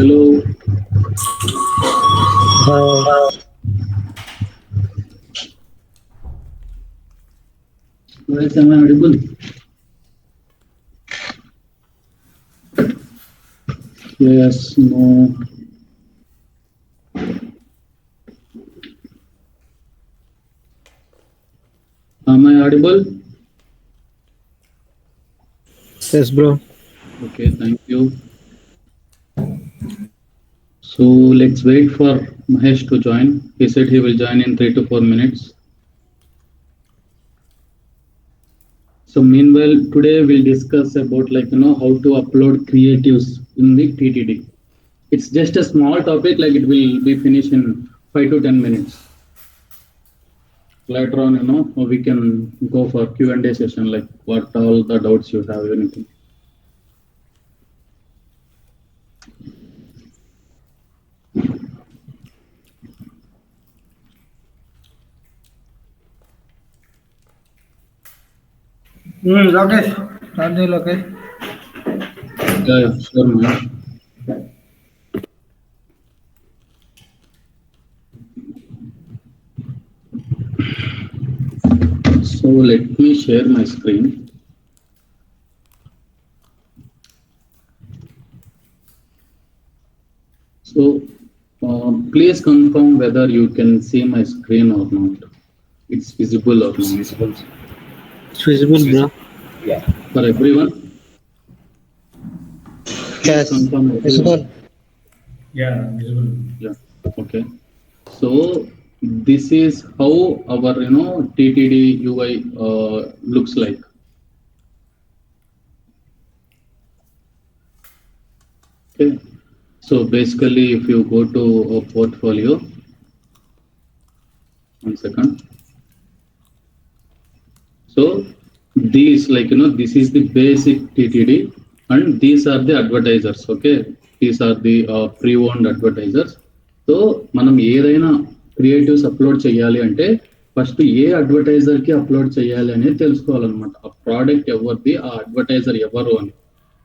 Hello. Guys, am I audible? Yes, no. Am I audible? Yes, bro. Okay, thank you. So let's wait for Mahesh to join. He said he will join in 3 to 4 minutes. So meanwhile, today we'll discuss about how to upload creatives in the TTD. It's just a small topic, like it will be finished in 5 to 10 minutes. Later on, we can go for Q&A session, like what all the doubts you have, anything. Lokesh, start the Lokesh. Yeah, sure, Mahesh. So let me share my screen. So please confirm whether you can see my screen or not. It's visible or not It's visible, bro. for everyone. Please Yes, confirm everyone. visible. Yeah, visible. Yeah. Okay. So this is how our TTD UI looks like. Okay. So basically, if you go to a portfolio, 1 second. So these, this is the basic TTD, and these are the advertisers. Okay, these are the pre-owned advertisers. So మనం ఏదైనా creatives upload చేయాలి అంటే first ఏ advertiser కి upload చేయాలి అనేది తెలుసుకోవాలన్నమాట. ఆ product ఎవరిది, ఆ అడ్వర్టైజర్ ఎవరు అని.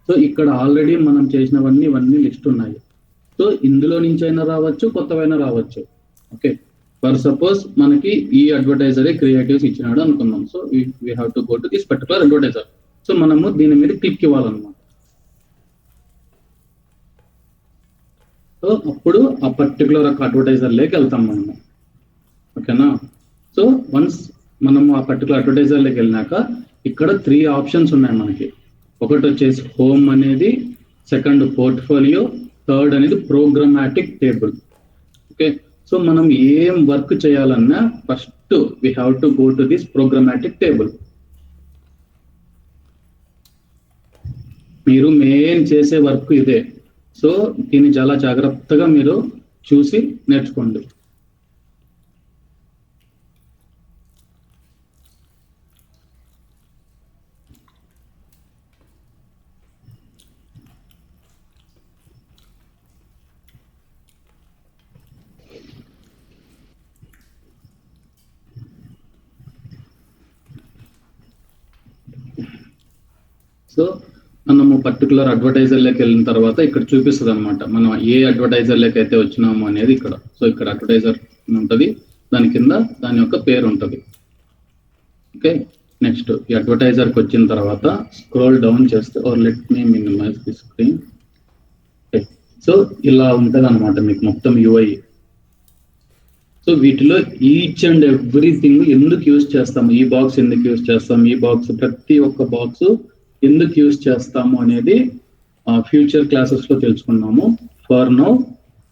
సో ఇక్కడ ఆల్రెడీ మనం చేసినవన్నీ ఇవన్నీ లిస్ట్ ఉన్నాయి. సో ఇందులో నుంచి అయినా రావచ్చు, కొత్తవైనా రావచ్చు. ఓకే, ఫర్ సపోజ్ మనకి ఈ అడ్వర్టైజరే క్రియేటివ్స్ ఇచ్చినాడు అనుకుందాం. So we have to go to this particular advertiser. So మనము దీని మీద క్లిక్ ఇవ్వాలన్నమాట. సో అప్పుడు ఆ పర్టికులర్ ఒక అడ్వర్టైజర్ లేకి వెళ్తాం మనము. ఓకేనా? సో వన్స్ మనము ఆ పర్టికులర్ అడ్వర్టైజర్ లేకి వెళ్ళినాక ఇక్కడ 3 ఆప్షన్స్ ఉన్నాయి మనకి. ఒకటి వచ్చేసి హోమ్ అనేది, సెకండ్ పోర్ట్ఫోలియో, థర్డ్ అనేది ప్రోగ్రామాటిక్ టేబుల్. ఓకే, సో మనం ఏం వర్క్ చేయాలన్నా first we have to go to this programmatic table. మీరు మెయిన్ చేసే వర్క్ ఇదే. సో దీన్ని చాలా జాగ్రత్తగా మీరు చూసి నేర్చుకోండి. సో మనము పర్టికులర్ అడ్వర్టైజర్లోకి వెళ్ళిన తర్వాత ఇక్కడ చూపిస్తుంది అనమాట మనం ఏ అడ్వర్టైజర్లోకి అయితే వచ్చినాము అనేది ఇక్కడ. సో ఇక్కడ అడ్వర్టైజర్ ఉంటుంది, దాని కింద దాని యొక్క పేరు ఉంటుంది. ఓకే, నెక్స్ట్ ఈ అడ్వర్టైజర్కి వచ్చిన తర్వాత స్క్రోల్ డౌన్ చేస్తే, or let me minimise the screen. Okay, so ఇలా ఉంటుంది అనమాట మీకు మొత్తం యూఐ. సో వీటిలో ఈచ్ అండ్ ఎవ్రీథింగ్ ఎందుకు యూజ్ చేస్తాము, ఈ బాక్స్ ఎందుకు యూజ్ చేస్తాము, ఈ బాక్స్, ప్రతి ఒక్క బాక్స్ ఎందుకు యూజ్ చేస్తాము అనేది ఫ్యూచర్ క్లాసెస్లో తెలుసుకున్నాము. ఫర్ నౌ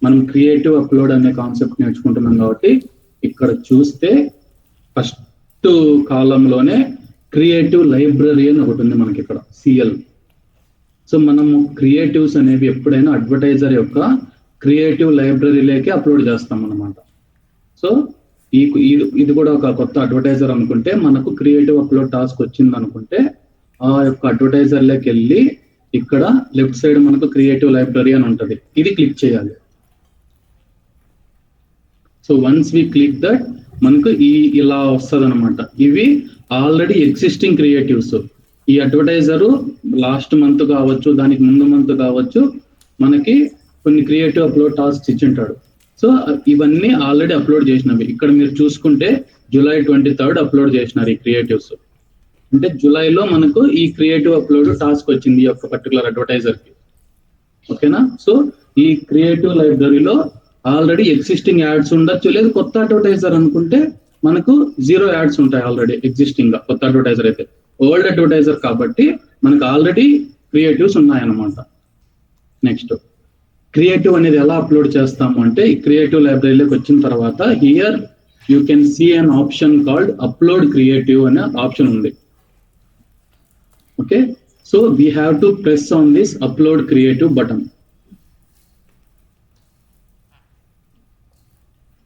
మనం క్రియేటివ్ అప్లోడ్ అనే కాన్సెప్ట్ నేర్చుకుంటున్నాం కాబట్టి ఇక్కడ చూస్తే ఫస్ట్ కాలంలోనే క్రియేటివ్ లైబ్రరీ అని ఒకటి ఉంది మనకి ఇక్కడ, సిఎల్. సో మనము క్రియేటివ్స్ అనేవి ఎప్పుడైనా అడ్వర్టైజర్ యొక్క క్రియేటివ్ లైబ్రరీలోకి అప్లోడ్ చేస్తాం అన్నమాట. సో ఇది కూడా ఒక కొత్త అడ్వర్టైజర్ అనుకుంటే, మనకు క్రియేటివ్ అప్లోడ్ టాస్క్ వచ్చింది అనుకుంటే ఆ యొక్క అడ్వర్టైజర్లోకి వెళ్ళి ఇక్కడ లెఫ్ట్ సైడ్ మనకు క్రియేటివ్ లైబ్రరీ అని ఉంటుంది, ఇది క్లిక్ చేయాలి. So once we click that మనకు ఇలా వస్తుంది అనమాట. ఇవి ఆల్రెడీ ఎగ్జిస్టింగ్ క్రియేటివ్స్. ఈ అడ్వర్టైజరు లాస్ట్ మంత్ కావచ్చు, దానికి ముందు మంత్ కావచ్చు, మనకి కొన్ని క్రియేటివ్ అప్లోడ్ టాస్క్స్ ఇచ్చింటాడు. సో ఇవన్నీ ఆల్రెడీ అప్లోడ్ చేసినవి. ఇక్కడ మీరు చూసుకుంటే July 23 అప్లోడ్ చేసినారు ఈ క్రియేటివ్స్. అంటే జూలైలో మనకు ఈ క్రియేటివ్ అప్లోడ్ టాస్క్ వచ్చింది ఈ యొక్క పర్టికులర్ అడ్వర్టైజర్ కి. ఓకేనా? సో ఈ క్రియేటివ్ లైబ్రరీలో ఆల్రెడీ ఎగ్జిస్టింగ్ యాడ్స్ ఉండొచ్చు, లేదు కొత్త అడ్వర్టైజర్ అనుకుంటే మనకు 0 యాడ్స్ ఉంటాయి ఆల్రెడీ ఎగ్జిస్టింగ్ గా. కొత్త అడ్వర్టైజర్ అయితే ఓల్డ్ అడ్వర్టైజర్ కాబట్టి మనకు ఆల్రెడీ క్రియేటివ్స్ ఉన్నాయన్నమాట. నెక్స్ట్ క్రియేటివ్ అనేది ఎలా అప్లోడ్ చేస్తాము అంటే ఈ క్రియేటివ్ లైబ్రరీలోకి వచ్చిన తర్వాత here you can see an option called upload creative అనే ఆప్షన్ ఉంది. Okay, so we have to press on this upload creative button.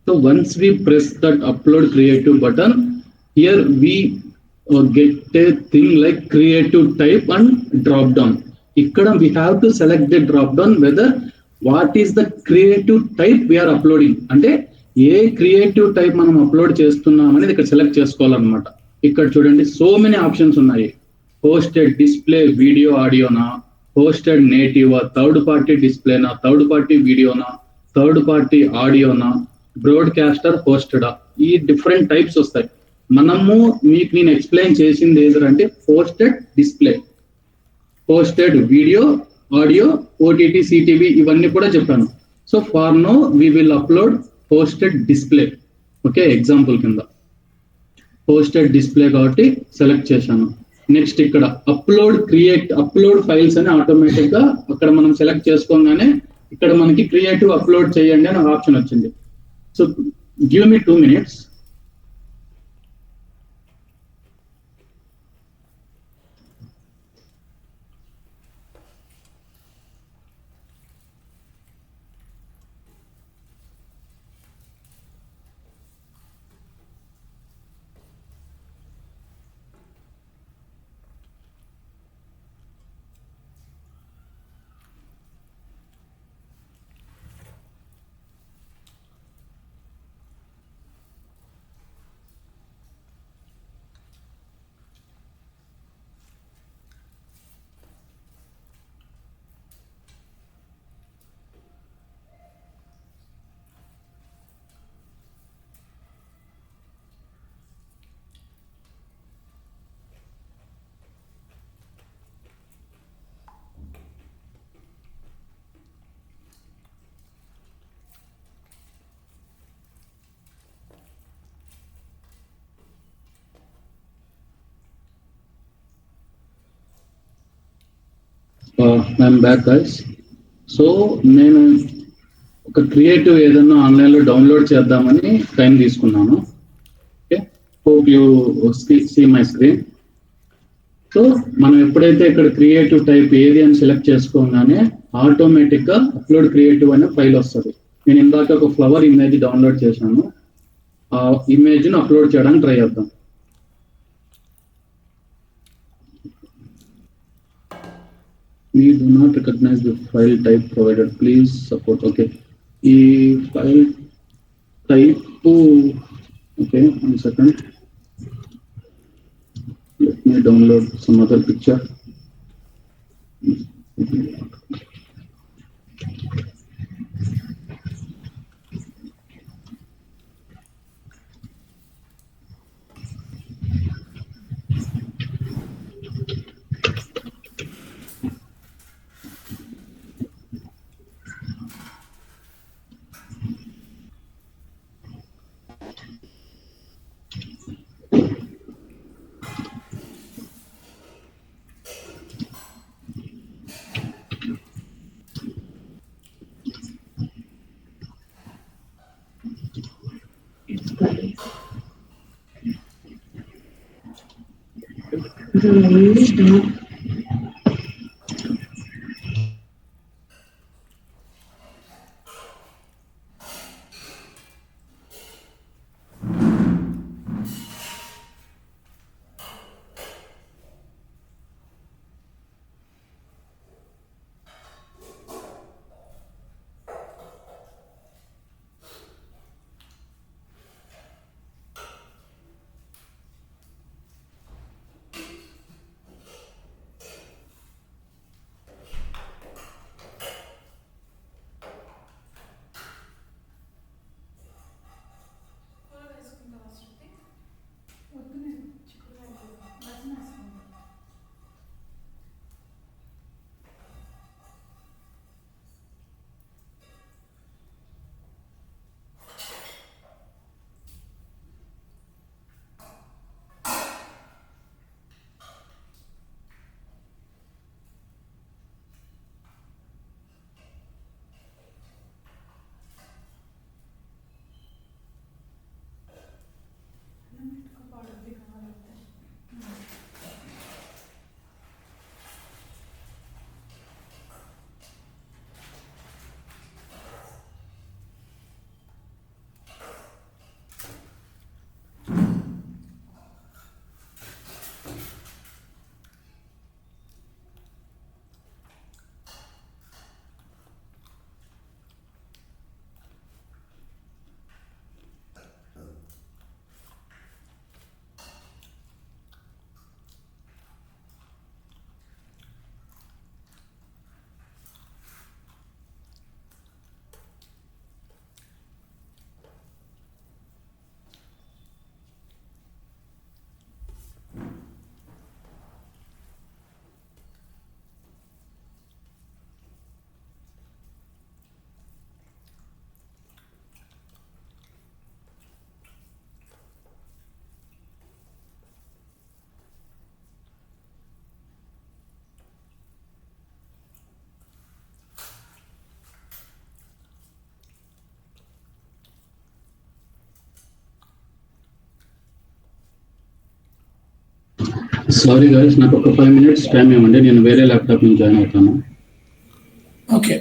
So once we press that upload creative button, here we get a thing like creative type and drop down. Ikkada we have to select the drop down whether what is the creative type we are uploading. అంటే ఏ creative type మనం upload చేస్తున్నాం అనేది ఇక్కడ select చేసుకోవాలన్నమాట. ఇక్కడ చూడండి so many options ఉన్నాయి. హోస్టెడ్ డిస్ప్లే వీడియో ఆడియోనా, హోస్టెడ్ నేటివా, థర్డ్ పార్టీ డిస్ప్లేనా, థర్డ్ పార్టీ వీడియోనా, థర్డ్ పార్టీ ఆడియోనా, బ్రాడ్కాస్టర్, హోస్టెడా, ఈ డిఫరెంట్ టైప్స్ వస్తాయి. మనము మీకు నేను ఎక్స్ప్లెయిన్ చేసింది ఏదంటే hosted display, hosted video, audio, OTT, CTV ఇవన్నీ కూడా చెప్పాను. So for now we will upload hosted display. Okay, example కింద హోస్టెడ్ డిస్ప్లే కాబట్టి సెలెక్ట్ చేశాను. నెక్స్ట్ ఇక్కడ అప్లోడ్ ఫైల్స్ అని ఆటోమేటిక్ గా అక్కడ మనం సెలెక్ట్ చేసుకోగానే ఇక్కడ మనకి క్రియేటివ్ అప్లోడ్ చేయండి అని ఆప్షన్ వచ్చింది. So give me 2 minutes. I'm back guys. So నేను ఒక క్రియేటివ్ ఏదన్నా ఆన్లైన్లో డౌన్లోడ్ చేద్దామని టైం తీసుకున్నాను. Okay, hope you see my screen. So మనం ఎప్పుడైతే ఇక్కడ క్రియేటివ్ టైప్ ఏది అని సెలెక్ట్ చేసుకోగానే ఆటోమేటిక్గా అప్లోడ్ క్రియేటివ్ అనే ఫైల్ వస్తుంది. నేను ఇందాక ఒక ఫ్లవర్ ఇమేజ్ డౌన్లోడ్ చేశాను. ఆ ఇమేజ్ని అప్లోడ్ చేయడానికి ట్రై చేద్దాం. We do not recognize the file type provided. Please support. Okay. ఈ file type, okay, 1 second. Let me download some other picture. Sorry guys, నాకు ఒక 5 minutes టైం ఇవ్వండి, నేను వేరే ల్యాప్టాప్ నుంచి జాయిన్ అవుతాను. Okay.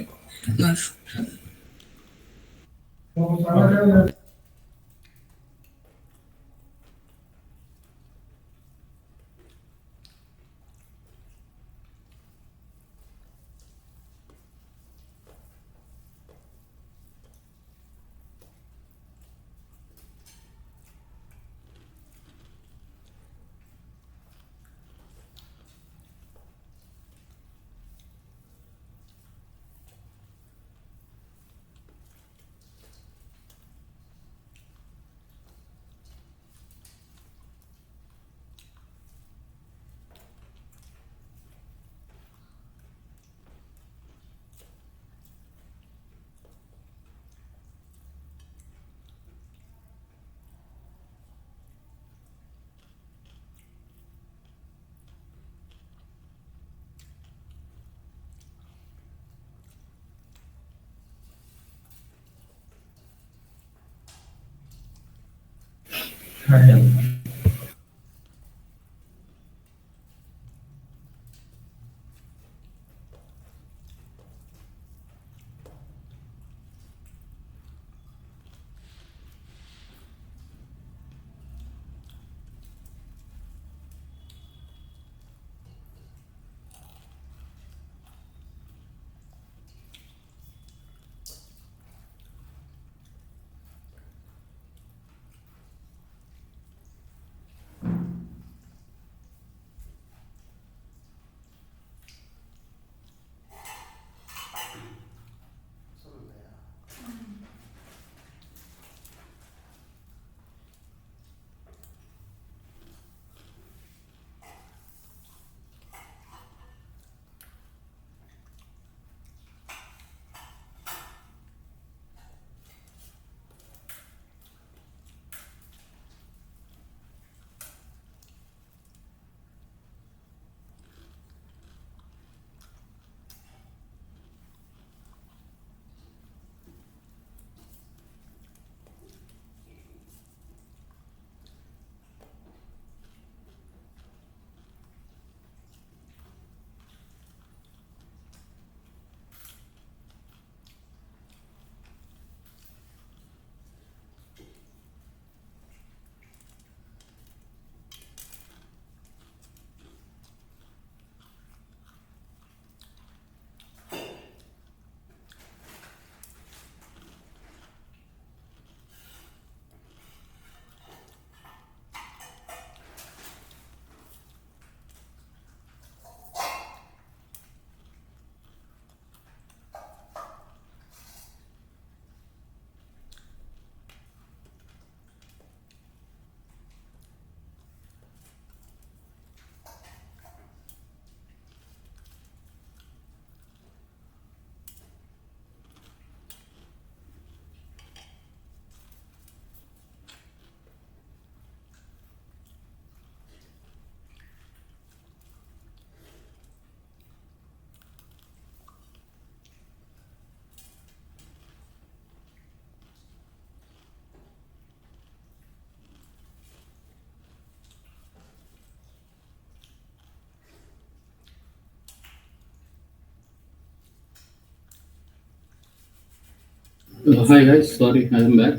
Hi guys, sorry, I am back.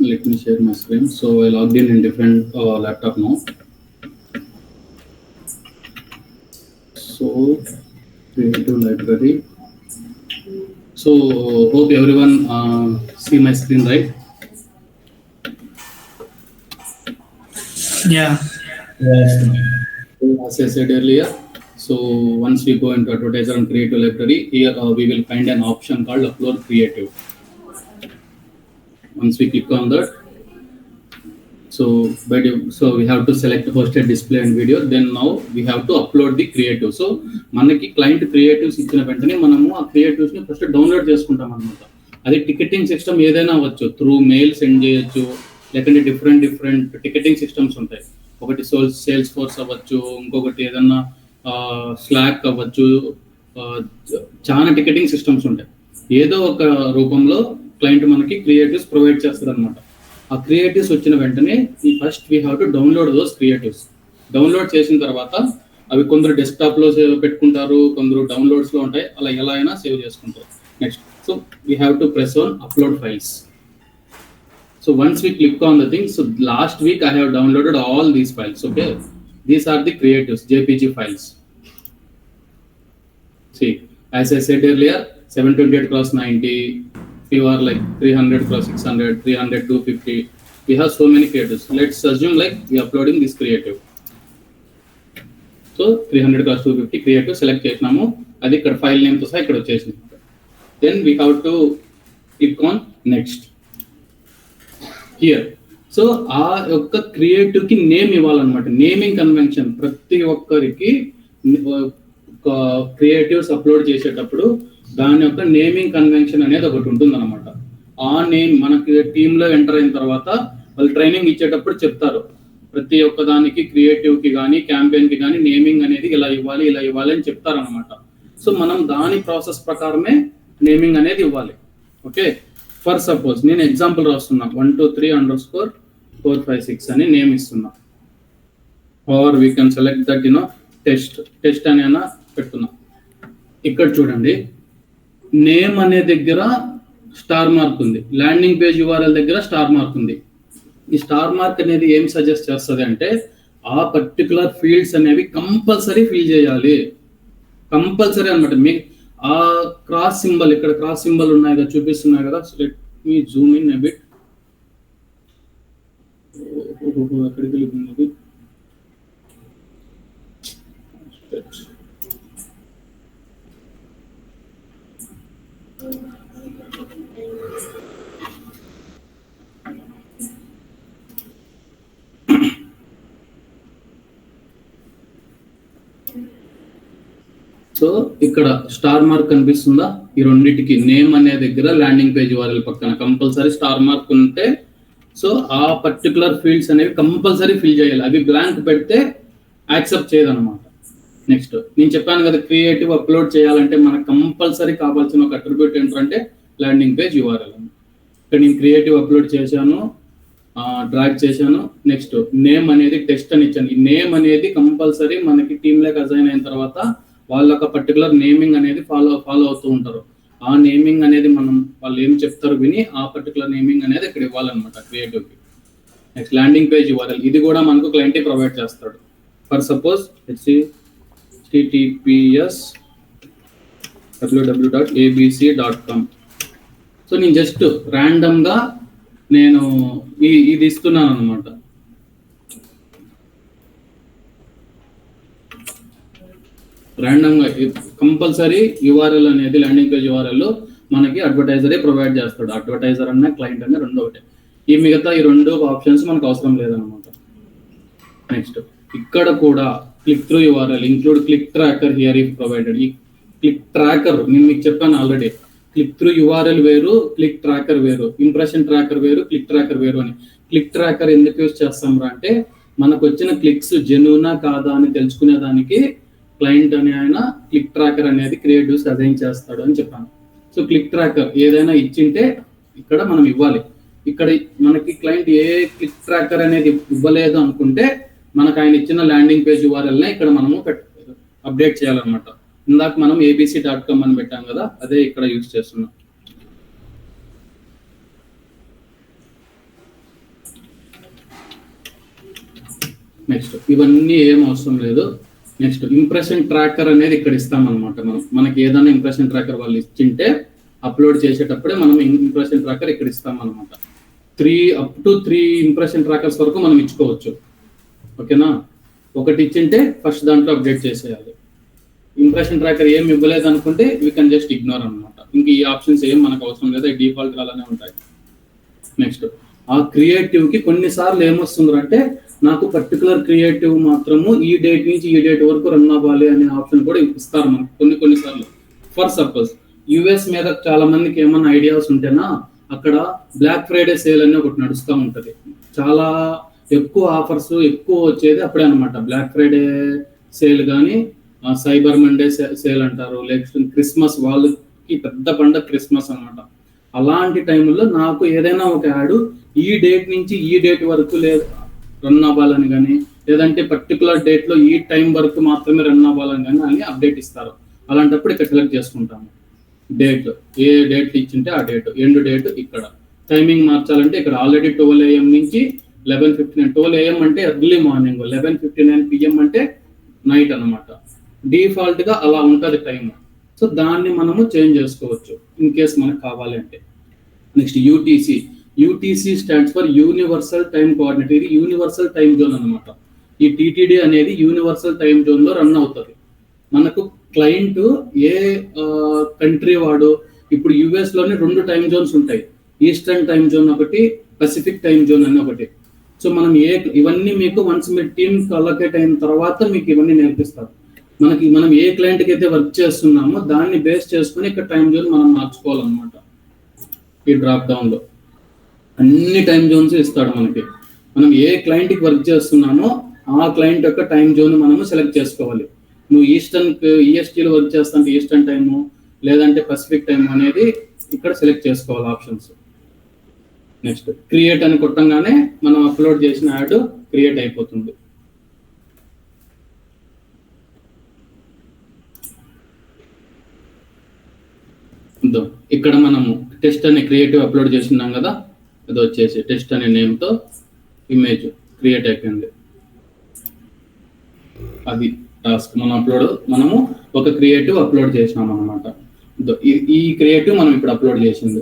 Let me share my screen. So I logged in different laptop now. So creative library. So hope everyone see my screen, right? Yeah. As I said earlier, so once we go into advertiser and creative library, here we will find an option called upload creative. Once we click on that, so we have to select hosted display and video. Then now we have to upload the creative. So మనకి client creatives ఇచ్చిన వెంటనే మనము ఆ creatives ని first download చేసుకుంటాం అనమాట. అది ticketing system ఏదైనా అవ్వచ్చు, త్రూ మెయిల్ సెండ్ చేయొచ్చు, లేకుంటే డిఫరెంట్ టికెటింగ్ సిస్టమ్స్ ఉంటాయి. ఒకటి సేల్స్ ఫోర్స్ అవ్వచ్చు, ఇంకొకటి ఏదన్నా స్లాక్ అవ్వచ్చు, చాలా టికెటింగ్ సిస్టమ్స్ ఉంటాయి. ఏదో ఒక రూపంలో క్లయింట్ మనకి క్రియేటివ్స్ ప్రొవైడ్ చేస్తారు అనమాట. ఆ క్రియేటివ్స్ వచ్చిన వెంటనే first we have to download those creatives. Download చేసిన తర్వాత అవి కొందరు డెస్క్టాప్లో పెట్టుకుంటారు, కొందరు డౌన్లోడ్స్లో ఉంటాయి, అలా ఎలా అయినా సేవ్ చేసుకుంటారు. Next, so we have to press on upload files. So once we click on the thing, so last week I have downloaded all these files. Okay, these are the creatives, JPG files. See, as I said earlier, 728x90, few are like 300x600, 300 250. We have so many creatives. Let's assume like we are uploading this creative. So 300x250 creative select చేసినాము, అది ఇక్కడ file name తో సహా ఇక్కడ వచ్చేసింది. Then we have to click on next. Here, so ఆ యొక్క creative కి నేమ్ ఇవ్వాలన్నమాట. నేమింగ్ కన్వెన్షన్ ప్రతి ఒక్కరికి క్రియేటివ్స్ అప్లోడ్ చేసేటప్పుడు దాని యొక్క నేమింగ్ కన్వెన్షన్ అనేది ఒకటి ఉంటుంది అనమాట. ఆ నేమ్ మనకి టీంలో ఎంటర్ అయిన తర్వాత వాళ్ళు ట్రైనింగ్ ఇచ్చేటప్పుడు చెప్తారు, ప్రతి ఒక్క దానికి క్రియేటివ్ కి కానీ క్యాంపెయిన్ కి కానీ నేమింగ్ అనేది ఇలా ఇవ్వాలి అని చెప్తారు అనమాట. సో మనం దాని ప్రాసెస్ ప్రకారమే నేమింగ్ అనేది ఇవ్వాలి. ఓకే, ఫర్ సపోజ్ నేను ఎగ్జాంపుల్ రాస్తున్నా 123_456 అని నేమ్ ఇస్తున్నా, or we can select that test అని అయినా పెడుతున్నా. ఇక్కడ చూడండి, నేమ్ అనే దగ్గర స్టార్ మార్క్ ఉంది, ల్యాండింగ్ పేజ్ URL దగ్గర స్టార్ మార్క్ ఉంది. ఈ స్టార్ మార్క్ అనేది ఏం సజెస్ట్ చేస్తుంది అంటే ఆ పర్టికులర్ ఫీల్డ్స్ అనేవి కంపల్సరీ ఫిల్ చేయాలి, కంపల్సరీ అనమాట. మీ ఆ క్రాస్ సింబల్, ఇక్కడ క్రాస్ సింబల్ ఉన్నాయి కదా, చూపిస్తున్నాయి కదా. So let me Zoom in a bit. ఎక్కడికి వెళ్ళిపోయింది? సో ఇక్కడ స్టార్ మార్క్ కనిపిస్తుందా? ఈ రెండింటికి నేమ్ అనే దగ్గర ల్యాండింగ్ పేజ్ URL పక్కన కంపల్సరీ స్టార్ మార్క్ ఉంటే సో ఆ పర్టికులర్ ఫీల్డ్స్ అనేవి కంపల్సరీ ఫిల్ చేయాలి. అవి బ్లాంక్ పెడితే యాక్సెప్ట్ చేయదన్నమాట. నెక్స్ట్, నేను చెప్పాను కదా, క్రియేటివ్ అప్లోడ్ చేయాలంటే మనకు కంపల్సరీ కావాల్సిన ఒక అట్రిబ్యూట్ ఏంటంటే ల్యాండింగ్ పేజ్ URL. ఇక్కడ నేను క్రియేటివ్ అప్లోడ్ చేశాను, డ్రాగ్ చేశాను. నెక్స్ట్, నేమ్ అనేది టెస్ట్ అని ఇచ్చాను. ఈ నేమ్ అనేది కంపల్సరీ మనకి టీంలోకి అసైన్ అయిన తర్వాత వాళ్ళ ఒక పర్టికులర్ నేమింగ్ అనేది ఫాలో అవుతూ ఉంటారు. ఆ నేమింగ్ అనేది వాళ్ళు ఏం చెప్తారు విని ఆ పర్టికులర్ నేమింగ్ అనేది ఇక్కడ ఇవ్వాలన్నమాట క్రియేటివ్కి. నెక్స్ట్, ల్యాండింగ్ పేజ్ URL, ఇది కూడా మనకు క్లయింట్ ప్రొవైడ్ చేస్తాడు. For suppose https www.abc.com. So నేను జస్ట్ ర్యాండమ్గా నేను ఇది ఇస్తున్నాను అనమాట. ర్యాండమ్గా కంపల్సరీ URL అనేది ల్యాండింగ్ పేజ్ URL మనకి అడ్వర్టైజరే ప్రొవైడ్ చేస్తాడు. అడ్వర్టైజర్ అన్న క్లయింట్ అన్న రెండు ఒకటే. ఈ మిగతా ఈ రెండు ఆప్షన్స్ మనకు అవసరం లేదనమాట. నెక్స్ట్, ఇక్కడ కూడా click through URL include click tracker here if provided. ఈ క్లిక్ ట్రాకర్ నేను మీకు చెప్పాను ఆల్రెడీ, క్లిక్ త్రూ URL వేరు, క్లిక్ ట్రాకర్ వేరు, ఇంప్రెషన్ ట్రాకర్ వేరు, క్లిక్ ట్రాకర్ వేరు అని. క్లిక్ ట్రాకర్ ఎందుకు యూజ్ చేస్తాం అంటే మనకు వచ్చిన క్లిక్స్ జెన్యూనా కాదా అని తెలుసుకునే దానికి క్లయింట్ అని ఆయన క్లిక్ ట్రాకర్ అనేది క్రియేటివ్స్ అసైన్ చేస్తాడు అని చెప్పాను. సో క్లిక్ ట్రాకర్ ఏదైనా ఇచ్చింటే ఇక్కడ మనం ఇవ్వాలి. ఇక్కడ మనకి క్లయింట్ ఏ క్లిక్ ట్రాకర్ అనేది ఇవ్వలేదు అనుకుంటే మనకు ఆయన ఇచ్చిన ల్యాండింగ్ పేజ్ URLనే ఇక్కడ మనము అప్డేట్ చేయాలన్నమాట. ఇందాక మనం abc.com అని పెట్టాం కదా, అదే ఇక్కడ యూజ్ చేస్తున్నాం. నెక్స్ట్, ఇవన్నీ ఏం అవసరం లేదు. నెక్స్ట్, ఇంప్రెషన్ ట్రాకర్ అనేది ఇక్కడ ఇస్తామన్నమాట. మనకి ఏదైనా ఇంప్రెషన్ ట్రాకర్ వాళ్ళు ఇచ్చింటే అప్లోడ్ చేసేటప్పుడే మనం ఇంప్రెషన్ ట్రాకర్ ఇక్కడ ఇస్తామన్నమాట. 3 ఇంప్రెషన్ ట్రాకర్స్ వరకు మనం ఇచ్చుకోవచ్చు. ఓకేనా, ఒకటి ఇచ్చింటే ఫస్ట్ దాంట్లో అప్డేట్ చేసేయాలి. ఇంప్రెషన్ ట్రాకర్ ఏం ఇవ్వలేదు అనుకుంటే వీ కెన్ జస్ట్ ఇగ్నోర్ అనమాట. ఇంక ఈ ఆప్షన్స్ ఏం మనకు అవసరం లేదు, డిఫాల్ట్ అలానే ఉంటాయి. నెక్స్ట్, ఆ క్రియేటివ్కి కొన్నిసార్లు ఏమొస్తుందంటే నాకు పర్టికులర్ క్రియేటివ్ మాత్రము ఈ డేట్ నుంచి ఈ డేట్ వరకు రన్ అవ్వాలి అనే ఆప్షన్ కూడా ఇస్తారు మనకు కొన్నిసార్లు. ఫర్ సపోజ్ US మీద చాలా మందికి ఏమన్నా ఐడియాస్ ఉంటేనా, అక్కడ బ్లాక్ ఫ్రైడే సేల్ అని ఒకటి నడుస్తూ ఉంటుంది. చాలా ఎక్కువ ఆఫర్స్ ఎక్కువ వచ్చేది అప్పుడే అనమాట. బ్లాక్ ఫ్రైడే సేల్ కానీ సైబర్ మండే సేల్ అంటారు, లేకపోతే క్రిస్మస్, వాళ్ళకి పెద్ద పండుగ క్రిస్మస్ అనమాట. అలాంటి టైంలో నాకు ఏదైనా ఒక యాడ్ ఈ డేట్ నుంచి ఈ డేట్ వరకు రన్ అవ్వాలని కానీ, లేదంటే పర్టికులర్ డేట్ లో ఈ టైం వరకు మాత్రమే రన్ అవ్వాలని కానీ అని అప్డేట్ ఇస్తారు. అలాంటప్పుడు ఇక్కడ సెలెక్ట్ చేసుకుంటాము డేట్, ఏ డేట్ ఇచ్చింటే ఆ డేట్, ఎండ్ డేట్. ఇక్కడ టైమింగ్ మార్చాలంటే ఇక్కడ ఆల్రెడీ 12 AM నుంచి 11:59. 12 AM అంటే ఎర్లీ మార్నింగ్, 11:59 PM అంటే నైట్ అనమాట. డిఫాల్ట్ గా అలా ఉంటుంది టైం. సో దాన్ని మనము చేంజ్ చేసుకోవచ్చు ఇన్ కేస్ మనకు కావాలి అంటే. Next UTC stands for universal time coordinate. ఇది యూనివర్సల్ టైం జోన్ అనమాట. ఈ టీటీడీ అనేది యూనివర్సల్ టైం జోన్ లో రన్ అవుతుంది. మనకు క్లయింట్ ఏ కంట్రీ వాడు, ఇప్పుడు యుఎస్ లోనే 2 టైం జోన్స్ ఉంటాయి, ఈస్టర్న్ టైం జోన్ ఒకటి, పసిఫిక్ టైం జోన్ అని ఒకటి. సో మనం ఇవన్నీ మీకు వన్స్ మీ టీమ్ అలొకేట్ అయిన తర్వాత మీకు ఇవన్నీ నేర్పిస్తారు. మనం ఏ క్లయింట్కి అయితే వర్క్ చేస్తున్నామో దాన్ని బేస్ చేసుకుని ఇక్కడ టైం జోన్ మనం మార్చుకోవాలన్నమాట. ఈ డ్రాప్ డౌన్ లో అన్ని టైం జోన్స్ ఇస్తాడు మనకి. మనం ఏ క్లయింట్కి వర్క్ చేస్తున్నామో ఆ క్లయింట్ యొక్క టైం జోన్ మనము సెలెక్ట్ చేసుకోవాలి. నువ్వు ఈఎస్టీలో వర్క్ చేస్తాంటే ఈస్టర్న్ టైము, లేదంటే పసిఫిక్ టైం అనేది ఇక్కడ సెలెక్ట్ చేసుకోవాలి ఆప్షన్స్. నెక్స్ట్ క్రియేట్ అని కొట్టంగానే మనం అప్లోడ్ చేసిన యాడ్ క్రియేట్ అయిపోతుంది. ఇక్కడ మనము టెస్ట్ అనే క్రియేటివ్ అప్లోడ్ చేస్తున్నాం కదా, అది వచ్చేసి టెస్ట్ అనే నేమ్తో ఇమేజ్ క్రియేట్ అయిపోయింది. అది టాస్క్ మనము ఒక క్రియేటివ్ అప్లోడ్ చేసినాం అనమాట. ఈ క్రియేటివ్ మనం ఇప్పుడు అప్లోడ్ చేసింది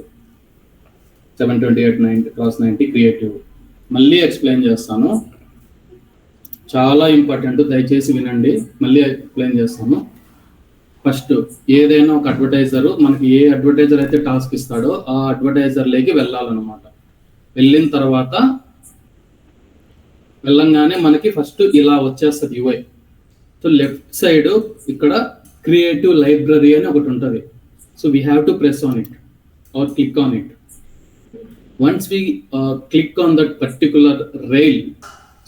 728/90 క్రియేటివ్. మళ్ళీ ఎక్స్ప్లెయిన్ చేస్తాను, చాలా ఇంపార్టెంట్, దయచేసి వినండి. మళ్ళీ ఎక్స్ప్లెయిన్ చేస్తాను. ఫస్ట్ ఏదైనా ఒక అడ్వర్టైజర్ మనకి ఏ అడ్వర్టైజర్ అయితే టాస్క్ ఇస్తాడో ఆ అడ్వర్టైజర్లోకి వెళ్ళాలన్నమాట. వెళ్ళిన తర్వాత వెళ్ళంగానే మనకి ఫస్ట్ ఇలా వచ్చేస్తుంది యూఐ. సో లెఫ్ట్ సైడ్ ఇక్కడ క్రియేటివ్ లైబ్రరీ అని ఒకటి ఉంటుంది. So we have to press on it or click on it. Once we click on that particular rail,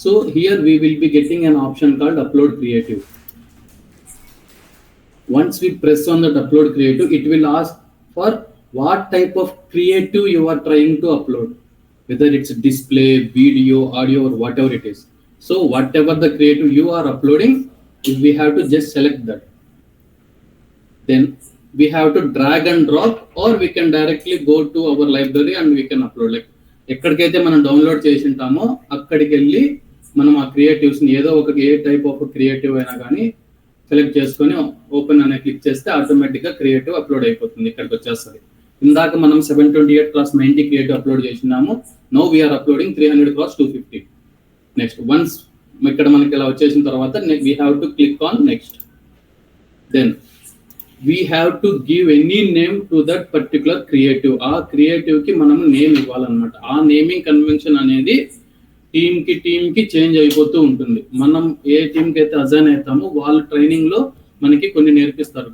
so here we will be getting an option called upload creative. Once we press on that upload creative, it will ask for what type of creative you are trying to upload, whether it's display, video, audio, or whatever it is. So whatever the creative you are uploading, we have to just select that. Then we have to drag and drop, or we can directly go to our library and we can upload. Like ఎక్కడికైతే మనం download చేసి ఉంటామో అక్కడికి వెళ్ళి మనం ఆ క్రియేటివ్స్ని ఏదో ఒక ఏ టైప్ ఆఫ్ క్రియేటివ్ అయినా కానీ సెలెక్ట్ చేసుకొని ఓపెన్ అనే క్లిక్ చేస్తే ఆటోమేటిక్గా క్రియేటివ్ అప్లోడ్ అయిపోతుంది, ఇక్కడికి వచ్చేస్తుంది. ఇందాక మనం 728/90 క్రియేటివ్ అప్లోడ్ చేసినాము. Now we're uploading 300/250. Next once ఇక్కడ మనకి ఇలా వచ్చేసిన తర్వాత we have to click on next. Then we have to give any name to that particular creative. ఆ క్రియేటివ్ కి మనం నేమ్ ఇవ్వాలన్నమాట. ఆ నేమింగ్ కన్వెన్షన్ అనేది టీమ్ కి చేంజ్ అయిపోతూ ఉంటుంది. మనం ఏ టీమ్ కి అయితే అజైన్ అవుతామో వాళ్ళు ట్రైనింగ్ లో మనకి కొన్ని నేర్పిస్తారు.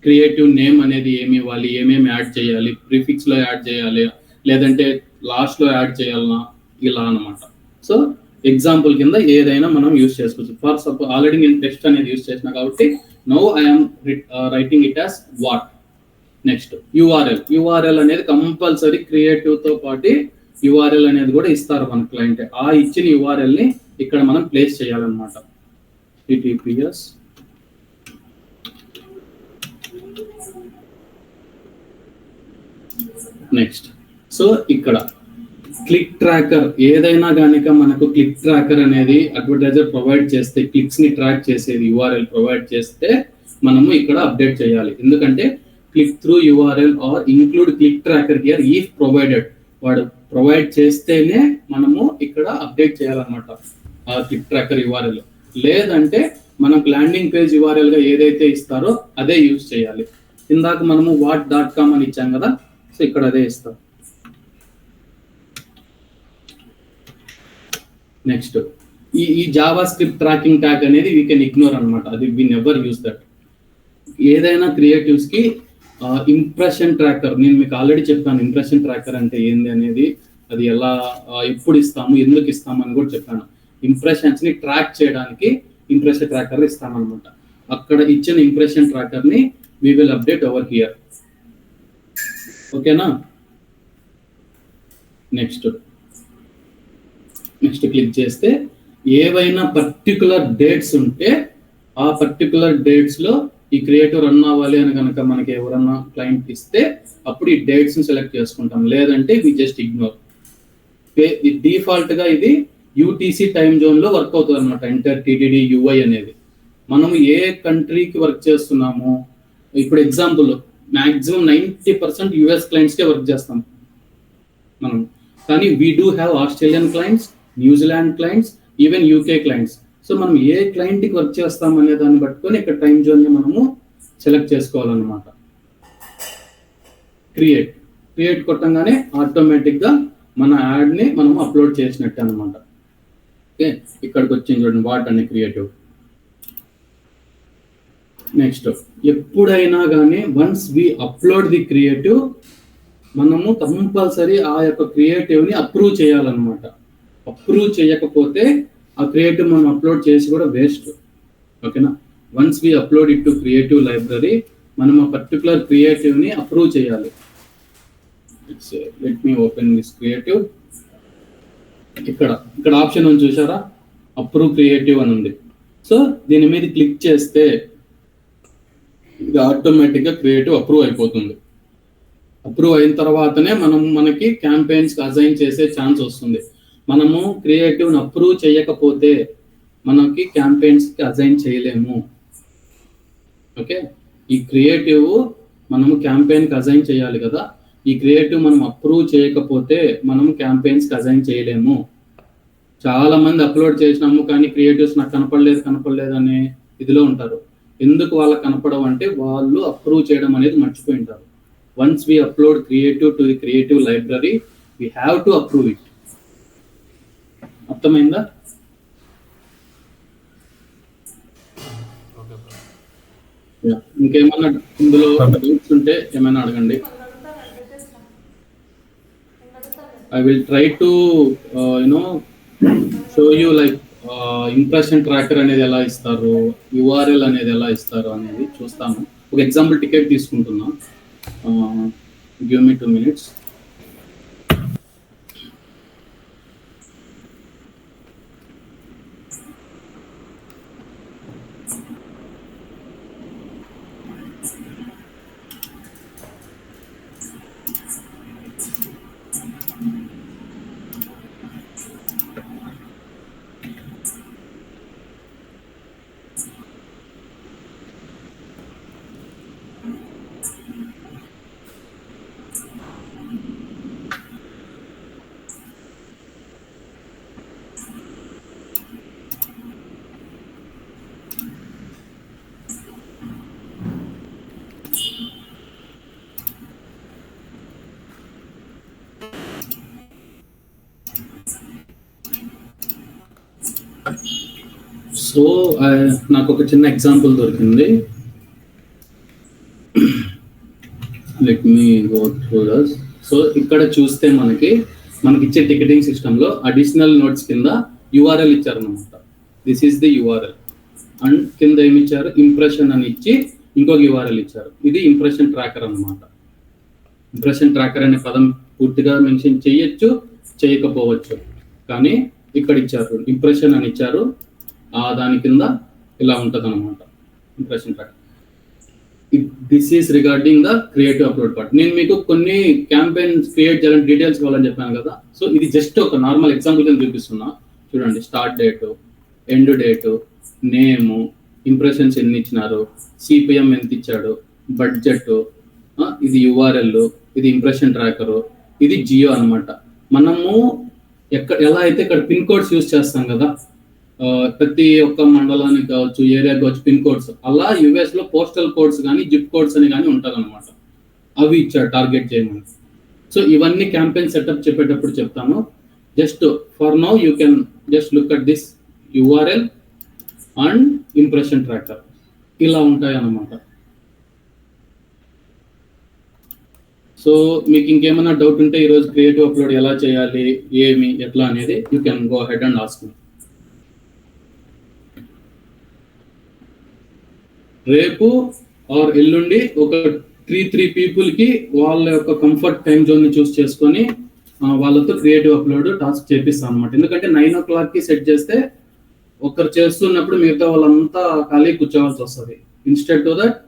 క్రియేటివ్ నేమ్ అనేది ఏమి ఇవ్వాలి, ఏమేమి యాడ్ చేయాలి, ప్రిఫిక్స్ లో యాడ్ చేయాలి, లేదంటే లాస్ట్ లో యాడ్ చేయాలన్నా, ఇలా అన్నమాట. సో ఎగ్జాంపుల్ కింద ఏదైనా మనం యూజ్ చేసుకోవచ్చు. ఫర్ సపోజ్ ఆల్రెడీ నేను టెక్స్ట్ అనేది యూజ్ చేసిన కాబట్టి now I'm writing it as what. Next URL అనేది కంపల్సరీ క్రియేటివ్ తో పాటు యూఆర్ఎల్ అనేది కూడా ఇస్తారు మన క్లయింట్. ఆ ఇచ్చిన యూఆర్ఎల్ ని ఇక్కడ మనం ప్లేస్ చేయాలన్నమాట. https next. సో ఇక్కడ క్లిక్ ట్రాకర్ ఏదైనా కనుక మనకు క్లిక్ ట్రాకర్ అనేది అడ్వర్టైజర్ ప్రొవైడ్ చేస్తే, క్లిక్స్ ని ట్రాక్ చేసేది యూఆర్ఎల్ ప్రొవైడ్ చేస్తే మనము ఇక్కడ అప్డేట్ చేయాలి. ఎందుకంటే click through URL or include click tracker here if provided, వాడు ప్రొవైడ్ చేస్తేనే మనము ఇక్కడ అప్డేట్ చేయాలన్నమాట ఆ క్లిక్ ట్రాకర్ యూఆర్ఎల్. లేదంటే మనకు ల్యాండింగ్ పేజ్ యూఆర్ఎల్ గా ఏదైతే ఇస్తారో అదే యూజ్ చేయాలి. ఇందాక మనము what.com అని ఇచ్చాం కదా, సో ఇక్కడ అదే ఇస్తాం. నెక్స్ట్ ఈ జావా స్క్రిప్ట్ ట్రాకింగ్ ట్యాగ్ అనేది వీ కెన్ ఇగ్నోర్ అనమాట. అది వీ నెవర్ యూజ్ దట్. ఏదైనా క్రియేటివ్స్ కి ఇంప్రెషన్ ట్రాకర్, నేను మీకు ఆల్రెడీ చెప్పాను ఇంప్రెషన్ ట్రాకర్ అంటే ఏంది అనేది, అది ఎలా ఎప్పుడు ఇస్తాము, ఎందుకు ఇస్తాము అని కూడా చెప్పాను. ఇంప్రెషన్స్ ని ట్రాక్ చేయడానికి ఇంప్రెషన్ ట్రాకర్ ఇస్తామన్నమాట. అక్కడ ఇచ్చిన ఇంప్రెషన్ ట్రాకర్ ని we will update over here. ఓకేనా? నెక్స్ట్ క్లిక్ చేస్తే ఏవైనా పర్టికులర్ డేట్స్ ఉంటే ఆ పర్టికులర్ డేట్స్ లో ఈ క్రియేటివ్ రన్ అవ్వాలి అని కనుక మనకి ఎవరన్నా క్లయింట్ ఇస్తే అప్పుడు ఈ డేట్స్ ని సెలెక్ట్ చేసుకుంటాం, లేదంటే వి జస్ట్ ఇగ్నోర్. డిఫాల్ట్ గా ఇది యూటీసీ టైం జోన్ లో వర్క్ అవుతుంది అనమాట. ఎంటర్ టీటీడీ యూఐ అనేది మనం ఏ కంట్రీకి వర్క్ చేస్తున్నాము, ఇప్పుడు ఎగ్జాంపుల్ మాక్సిమం 90% యుఎస్ క్లయింట్స్ కే వర్క్ చేస్తాం మనం, కానీ we do have Australian clients, New Zealand clients, even UK clients. So మనం ఏ క్లయింట్కి వర్క్ చేస్తాం అనే దాన్ని పట్టుకొని ఇక్కడ టైం జోన్ని మనము సెలెక్ట్ చేసుకోవాలన్నమాట. క్రియేట్ కొట్టంగానే ఆటోమేటిక్గా మన యాడ్ని మనం అప్లోడ్ చేసినట్టు అనమాట. ఓకే, ఇక్కడికి వచ్చింది చూడండి వాట్ అనే క్రియేటివ్. నెక్స్ట్ ఎప్పుడైనా కానీ once we upload the creative మనము కంపల్సరీ ఆ యొక్క క్రియేటివ్ని అప్రూవ్ చేయాలన్నమాట. అప్రూవ్ చేయకపోతే ఆ క్రియేటివ్ మనం అప్లోడ్ చేసి కూడా వేస్ట్. ఓకేనా, once we upload it to creative library మనం ఆ పర్టికులర్ క్రియేటివ్ని అప్రూవ్ చేయాలి. Let me open this creative. ఇక్కడ ఆప్షన్ ఉంది చూసారా, అప్రూవ్ క్రియేటివ్ అని ఉంది. సో దీని మీద క్లిక్ చేస్తే ఇది ఆటోమేటిక్గా క్రియేటివ్ అప్రూవ్ అయిపోతుంది. అప్రూవ్ అయిన తర్వాతనే మనకి క్యాంపెయిన్స్ అసైన్ చేసే ఛాన్స్ వస్తుంది. మనము క్రియేటివ్ని అప్రూవ్ చేయకపోతే మనకి క్యాంపెయిన్స్కి అసైన్ చేయలేము. ఓకే, ఈ క్రియేటివ్ మనము క్యాంపెయిన్కి అసైన్ చేయాలి కదా, ఈ క్రియేటివ్ మనం అప్రూవ్ చేయకపోతే మనము క్యాంపెయిన్స్కి అసైన్ చేయలేము. చాలా మంది అప్లోడ్ చేసినాము కానీ క్రియేటివ్స్ నాకు కనపడలేదు అనే ఇదిలో ఉంటారు. ఎందుకు వాళ్ళకి కనపడవు అంటే వాళ్ళు అప్రూవ్ చేయడం అనేది మర్చిపోయి ఉంటారు. Once we upload creative to the creative library we have to approve it. అర్థమైందా? ఇంకేమన్నా ఇందులో డౌట్స్ ఉంటే ఏమైనా అడగండి. I will try to show you like impression tracker అనేది ఎలా ఇస్తారు, URL అనేది ఎలా ఇస్తారు అనేది చూస్తాము. ఒక ఎగ్జాంపుల్ టికెట్ తీసుకుంటున్నా, గివ్ మీ 2 minutes. సో నాకు ఒక చిన్న ఎగ్జాంపుల్ దొరికింది. లెట్ మీ గో త్రూ దస్. సో ఇక్కడ చూస్తే మనకి ఇచ్చే టికెటింగ్ సిస్టంలో అడిషనల్ నోట్స్ కింద URL ఇచ్చారనమాట. This is the URL and కింద ఏమి ఇచ్చారు, ఇంప్రెషన్ అని ఇచ్చి ఇంకొక URL ఇచ్చారు. ఇది ఇంప్రెషన్ ట్రాకర్ అనమాట. ఇంప్రెషన్ ట్రాకర్ అనే పదం పూర్తిగా మెన్షన్ చేయొచ్చు, చేయకపోవచ్చు, కానీ ఇక్కడ ఇచ్చారు ఇంప్రెషన్ అని ఇచ్చారు. దాని కింద ఇలా ఉంటుంది అనమాట impression tracker. This is regarding the creative upload part. నేను మీకు కొన్ని క్యాంపెయిన్స్ క్రియేట్ చేయాలని డీటెయిల్స్ కావాలని చెప్పాను కదా. సో ఇది జస్ట్ ఒక నార్మల్ ఎగ్జాంపుల్ కింద చూపిస్తున్నా. చూడండి, స్టార్ట్ డేటు, ఎండ్ డేటు, నేము, ఇంప్రెషన్స్ ఎన్ని ఇచ్చినారు, CPM ఎంత ఇచ్చాడు, బడ్జెట్, ఇది URL, ఇది ఇంప్రెషన్ ట్రాకరు, ఇది జియో అనమాట. మనము ఎలా అయితే ఇక్కడ పిన్ కోడ్స్ యూజ్ చేస్తాం కదా, ప్రతి ఒక్క మండలానికి కావచ్చు, ఏరియాకి కావచ్చు పిన్ కోడ్స్, అలా US లో పోస్టల్ కోడ్స్ కానీ జిప్ కోడ్స్ అని కానీ ఉంటుంది అనమాట. అవి ఇచ్చాడు టార్గెట్ చేయమని. సో ఇవన్నీ క్యాంపెయిన్ సెటప్ చెప్పేటప్పుడు చెప్తాను. Just for now you can just look at this URL and impression tracker. ఇలా ఉంటాయి అన్నమాట. సో మీకు ఇంకేమైనా డౌట్ ఉంటే ఈరోజు క్రియేటివ్ అప్లోడ్ ఎలా చేయాలి, ఏమి, ఎట్లా అనేది you can go head and ask me. రేపు ఆర్ ఎల్లుండి ఒక 3 పీపుల్కి వాళ్ళ యొక్క కంఫర్ట్ టైం జోన్ని చూస్ చేసుకొని వాళ్ళతో క్రియేటివ్ అప్లోడ్ టాస్క్ చేపిస్తాను అనమాట. ఎందుకంటే 9 o'clock సెట్ చేస్తే ఒకరు చేస్తున్నప్పుడు మిగతా వాళ్ళంతా ఖాళీ కూర్చోవాల్సి వస్తుంది. ఇన్స్టెడ్ టు దట్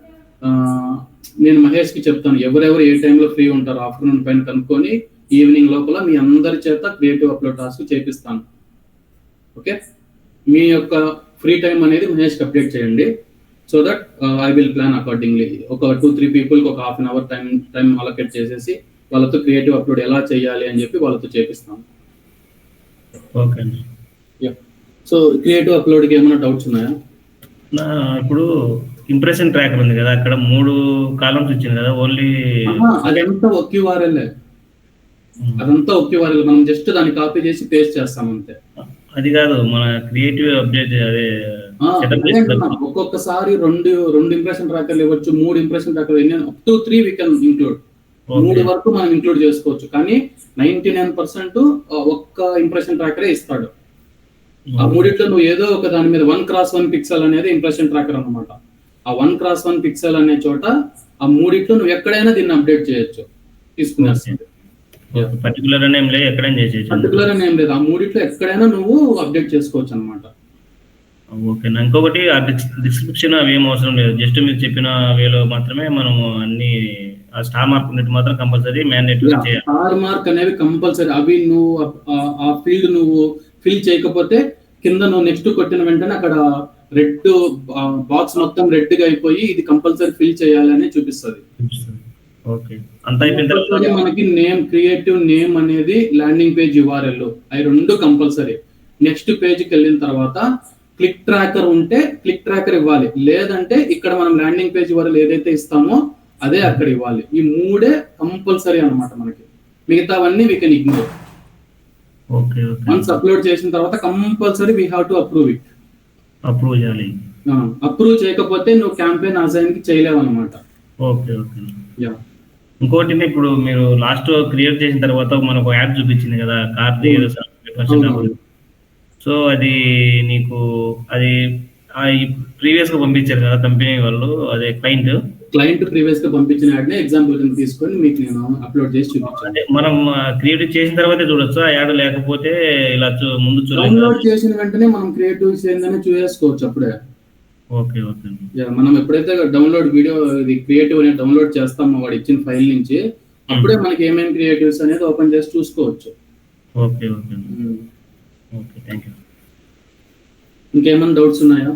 నేను మహేష్కి చెప్తాను, ఎవరెవరు ఏ టైంలో ఫ్రీ ఉంటారో ఆఫ్టర్నూన్ పైన కనుక్కొని ఈవినింగ్ లోపల మీ అందరి చేత క్రియేటివ్ అప్లోడ్ టాస్క్ చేపిస్తాను. ఓకే, మీ యొక్క ఫ్రీ టైం అనేది మహేష్కి అప్డేట్ చేయండి. So that I will plan accordingly. ఒక 2-3 పీపుల్కి ఒక half an hour time allocate చేసేసి వాళ్ళతో క్రియేటివ్ అప్లోడ్ ఎలా చేయాలి అని చెప్పి వాళ్ళతో చేపిస్తాను. ఓకే. సో క్రియేటివ్ అప్లోడ్కి ఏమైనా డౌట్స్ ఉన్నాయా? ఇప్పుడు ఇంప్రెషన్ ట్రాకర్ ఉంది కదా, అక్కడ 3 కాలమ్స్ ఇచ్చింది కదా, ఓన్లీ అదంతా ఒకే URL. అదంతా ఒకే URL. మనం జస్ట్ దాన్ని కాపీ చేసి పేస్ట్ చేస్తాం అంతే. అది కాదు, మన క్రియేటివ్ అప్డేట్ అదే ఒక్కొక్కసారి 2 ఇంప్రెషన్ ట్రాకర్లు ఇవ్వచ్చు, 3 ఇంప్రెషన్ ట్రాకర్లు, up to 3 we can include. 3 వరకు మనం ఇంక్లూడ్ చేసుకోవచ్చు. కానీ 99% ఒక్క ఇంప్రెషన్ ట్రాకరే ఇస్తాడు. ఆ 3 నువ్వు ఏదో ఒక దాని మీద 1x1 పిక్సెల్ అనేది ఇంప్రెషన్ ట్రాకర్ అన్నమాట. ఆ 1x1 పిక్సెల్ అనే చోట ఆ 3 నువ్వు ఎక్కడైనా దీన్ని అప్డేట్ చేయొచ్చు, తీసుకునేస్తుంది. పర్టికులర్ నేమ్ లేదు, ఎక్కడైనా చేసేయచ్చు. పర్టికులర్ నేమ్ లేదు, ఆ 3 ఎక్కడైనా నువ్వు అప్డేట్ చేసుకోవచ్చు అన్నమాట. ఓకే. ఇంకొకటి ఆ డిస్క్రిప్షన్ అవి ఏం అవసరం లేదు, జస్ట్ మీరు చెప్పిన వేలో మాత్రమే మనము అన్ని ఆ స్టార్ మార్క్ ఉన్నట్టు మాత్రం కంపల్సరీ మ్యాండేటరీ చేయాలి. స్టార్ మార్క్ అనేవి కంపల్సరీ. అవి నువ్వు ఆ ఫీల్డ్ నువ్వు ఫిల్ చేయకపోతే కింద నువ్వు నెక్స్ట్ కొట్టిన వెంటనే అక్కడ రెడ్ బాక్స్ మొత్తం రెడ్ గా అయిపోయి ఇది కంపల్సరీ ఫిల్ చేయాలి అని చూపిస్తుంది. ఓకే, అంతా అయిపోయిన తర్వాత మనకి నేమ్, క్రియేటివ్ నేమ్ అనేది ల్యాండింగ్ పేజ్ URL, అవి 2 కంపల్సరీ. నెక్స్ట్ పేజ్కి వెళ్ళిన తర్వాత క్లిక్ ట్రాకర్ ఉంటే క్లిక్ ట్రాకర్ ఇవ్వాలి, లేదంటే ఇక్కడ మనం ల్యాండింగ్ పేజ్ URL ఏదైతే ఇస్తామో అదే అక్కడ ఇవ్వాలి. ఈ 3 కంపల్సరీ అన్నమాట మనకి. మిగతావన్నీ we can ignore. Okay. Once upload చేసిన తర్వాత compulsory we have to approve it. Approve చేయాలి. అప్రూవ్ చేయకపోతే నువ్వు క్యాంపెయిన్ అసైన్ కి చేయలేవు అనమాట. ఓకే. ఇంకోటి ఇప్పుడు మీరు లాస్ట్ క్రియేట్ చేసిన తర్వాత మనకు యాడ్ చూపించింది కదా, కార్తీ. సో అది నీకు అది ప్రీవియస్ గా పంపించారు కదా కంపెనీ వాళ్ళు, అదే క్లయింట్ ప్రీవియస్ గా పంపించిన యాడ్ ని ఎగ్జాంపుల్ కింద తీసుకొని మీకు నేను అప్లోడ్ చేసి చూపించాను. అంటే మనం క్రియేట్ చేసిన తర్వాతే చూడొచ్చు ఆ యాడ్, లేకపోతే ఇలా ముందు డౌన్లోడ్ చేసిన వెంటనే మనం క్రియేటివ్స్ ఏందని చూసేసుకోవచ్చు అప్పుడే. ఓకే. మనం ఎప్పుడైతే డౌన్లోడ్ వీడియో ఇది క్రియేటివ్ అనేది డౌన్లోడ్ చేస్తామో వాడు ఇచ్చిన ఫైల్ నుంచి, అప్పుడే మనకి ఏమేమి క్రియేటివ్స్ అనేది ఓపెన్ చేసి చూసుకోవచ్చు. ఓకే. Thank you. ఇంకేమైనా డౌట్స్ ఉన్నాయా?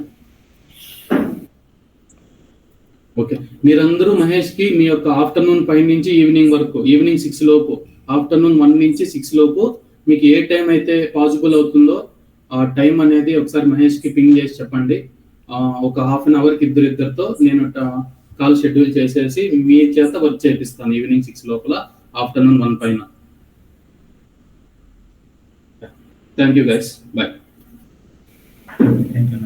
ఓకే, మీరందరూ మహేష్ కి మీ యొక్క ఆఫ్టర్నూన్ 5 నుంచి ఈవినింగ్ వరకు, ఈవినింగ్ 6 లోపు, ఆఫ్టర్నూన్ 1 నుంచి 6 లోపు మీకు ఏ టైం అయితే పాసిబుల్ అవుతుందో ఆ టైం అనేది ఒకసారి మహేష్ కి పింగ్ చేసి చెప్పండి. ఒక హాఫ్ అన్ అవర్కి ఇద్దరితో నేను కాల్ షెడ్యూల్ చేసేసి మీ చేత వర్క్ చేపిస్తాను ఈవినింగ్ 6 లోపల, ఆఫ్టర్నూన్ 1 పైన. Thank you guys, bye. Thank you.